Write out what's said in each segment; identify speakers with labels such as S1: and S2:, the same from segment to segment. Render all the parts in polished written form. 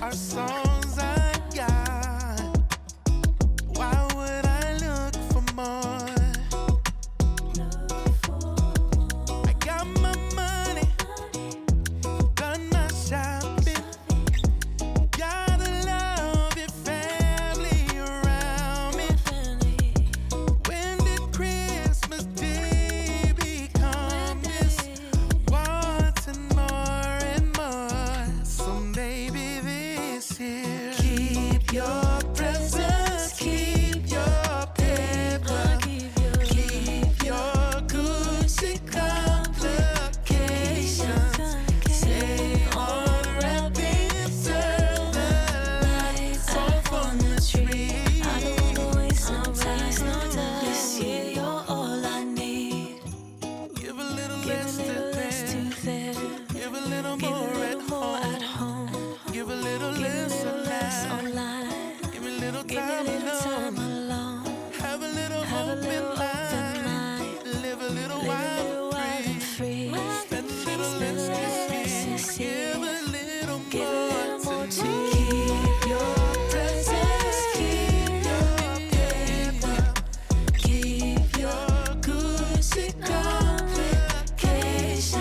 S1: our songs I got. Why would I look for more? I got my money, done my shopping. Gotta love your family around me. When did Christmas Day become this? Wanting more and more. So maybe this year, keep your presents, keep your paper, keep your Gucci complications. Save on wrapping, serve the lights off on the tree.
S2: I don't wanna waste no time. This year you're all I need.
S1: Give a little
S2: Give a
S1: less to
S2: little less to
S1: them,
S2: them.
S1: give a little
S2: Give a
S1: more
S2: little more
S1: at
S2: at
S1: home,
S2: home.
S1: give a little
S2: Give a
S1: less
S2: little less
S1: online,
S2: online.
S1: give me a little
S2: Give me a
S1: time
S2: little time
S1: alone.
S2: alone.
S1: Have a little
S2: Have a
S1: open
S2: little open
S1: mind,
S2: mind.
S1: live a little
S2: Live a
S1: wild
S2: little wild and
S1: and free.
S2: free.
S1: Spend a little
S2: Spend a
S1: less
S2: little
S1: this
S2: less
S1: year,
S2: this
S1: give
S2: year.
S1: a little
S2: Give a little
S1: more
S2: more
S1: to
S2: to
S1: me.
S2: me.
S1: Keep your presents, keep your paper, keep your Gucci complications.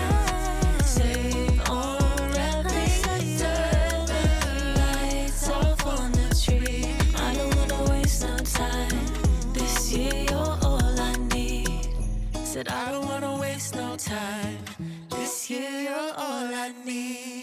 S1: Save on wrapping, serve the lights off on the tree.
S2: I don't wanna waste no time. This year you're all I need. Said I
S1: I
S2: don't
S1: don't wanna waste no time. This year you're all I need.